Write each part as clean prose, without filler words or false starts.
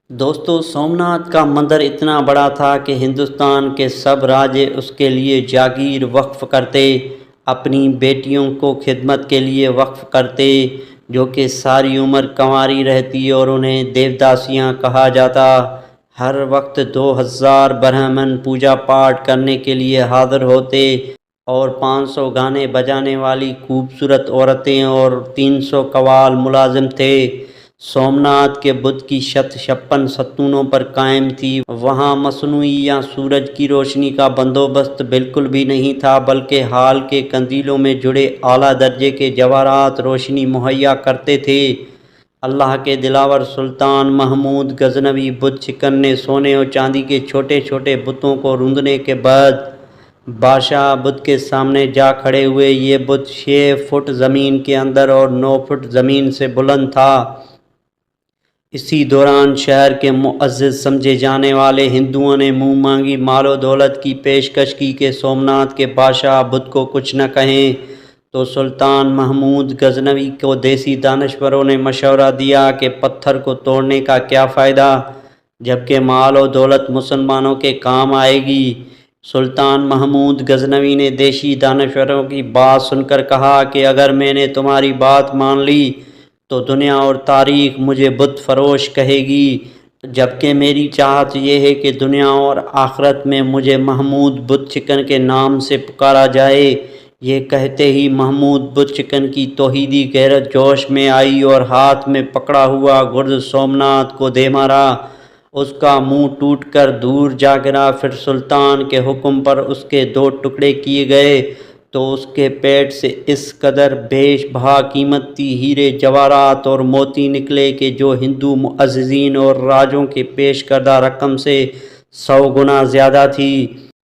دوستو، سومناتھ کا مندر اتنا بڑا تھا کہ ہندوستان کے سب راجے اس کے لیے جاگیر وقف کرتے، اپنی بیٹیوں کو خدمت کے لیے وقف کرتے، جو کہ ساری عمر کنواری رہتی اور انہیں دیوداسیاں کہا جاتا۔ ہر وقت 2000 برہمن پوجا پاٹ کرنے کے لیے حاضر ہوتے اور 500 گانے بجانے والی خوبصورت عورتیں اور 300 قوال ملازم تھے۔ سومناتھ کے بت کی چھت 56 ستونوں پر قائم تھی۔ وہاں مصنوعی یا سورج کی روشنی کا بندوبست بالکل بھی نہیں تھا، بلکہ ہال کے قندیلوں میں جڑے اعلیٰ درجے کے جواہرات روشنی مہیا کرتے تھے۔ اللہ کے دلاور سلطان محمود غزنوی بت شکن نے سونے اور چاندی کے چھوٹے چھوٹے بتوں کو روندنے کے بعد بادشاہ بت کے سامنے جا کھڑے ہوئے۔ یہ بت 6 فٹ زمین کے اندر اور 9 فٹ زمین سے بلند تھا۔ اسی دوران شہر کے معزز سمجھے جانے والے ہندوؤں نے منہ مانگی مال و دولت کی پیشکش کی کہ سومناتھ کے بادشاہ بت کو کچھ نہ کہیں، تو سلطان محمود غزنوی کو دیسی دانشوروں نے مشورہ دیا کہ پتھر کو توڑنے کا کیا فائدہ، جبکہ مال و دولت مسلمانوں کے کام آئے گی۔ سلطان محمود غزنوی نے دیسی دانشوروں کی بات سن کر کہا کہ اگر میں نے تمہاری بات مان لی تو دنیا اور تاریخ مجھے بت فروش کہے گی، جبکہ میری چاہت یہ ہے کہ دنیا اور آخرت میں مجھے محمود بت شکن کے نام سے پکارا جائے۔ یہ کہتے ہی محمود بت شکن کی توحیدی غیرت جوش میں آئی اور ہاتھ میں پکڑا ہوا گرز سومناتھ کو دے مارا۔ اس کا منہ ٹوٹ کر دور جا گرا۔ پھر سلطان کے حکم پر اس کے 2 ٹکڑے کیے گئے تو اس کے پیٹ سے اس قدر بیش بہا قیمتی ہیرے جواہرات اور موتی نکلے کہ جو ہندو معززین اور راجوں کے پیش کردہ رقم سے 100 گنا زیادہ تھی۔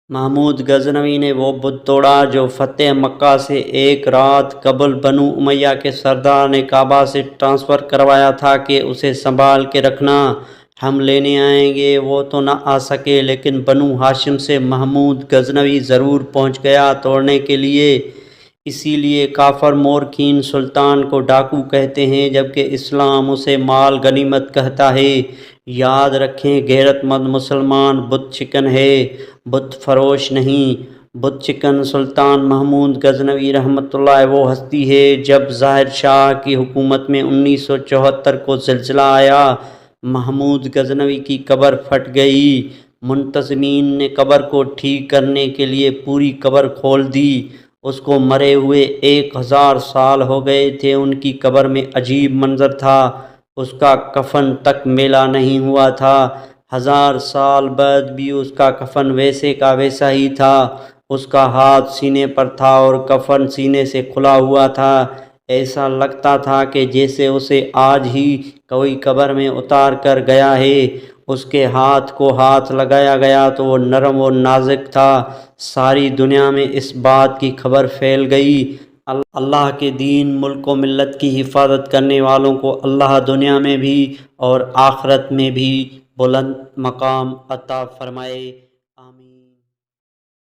محمود غزنوی نے وہ بت توڑا جو فتح مکہ سے 1 رات قبل بنو امیہ کے سردار نے کعبہ سے ٹرانسفر کروایا تھا کہ اسے سنبھال کے رکھنا، ہم لینے آئیں گے۔ وہ تو نہ آ سکے، لیکن بنو ہاشم سے محمود غزنوی ضرور پہنچ گیا توڑنے کے لیے۔ اسی لیے کافر مورخین سلطان کو ڈاکو کہتے ہیں، جبکہ اسلام اسے مال غنیمت کہتا ہے۔ یاد رکھیں، غیرت مند مسلمان بت شکن ہے، بت فروش نہیں۔ بت شکن سلطان محمود غزنوی رحمۃ اللہ وہ ہستی ہے جب ظاہر شاہ کی حکومت میں 1974 کو زلزلہ آیا، محمود غزنوی کی قبر پھٹ گئی۔ منتظمین نے قبر کو ٹھیک کرنے کے لیے پوری قبر کھول دی۔ اس کو مرے ہوئے 1000 سال ہو گئے تھے۔ ان کی قبر میں عجیب منظر تھا، اس کا کفن تک میلا نہیں ہوا تھا۔ 1000 سال بعد بھی اس کا کفن ویسے کا ویسا ہی تھا۔ اس کا ہاتھ سینے پر تھا اور کفن سینے سے کھلا ہوا تھا۔ ایسا لگتا تھا کہ جیسے اسے آج ہی کوئی قبر میں اتار کر گیا ہے۔ اس کے ہاتھ کو ہاتھ لگایا گیا تو وہ نرم و نازک تھا۔ ساری دنیا میں اس بات کی خبر پھیل گئی۔ اللہ کے دین، ملک و ملت کی حفاظت کرنے والوں کو اللہ دنیا میں بھی اور آخرت میں بھی بلند مقام عطا فرمائے۔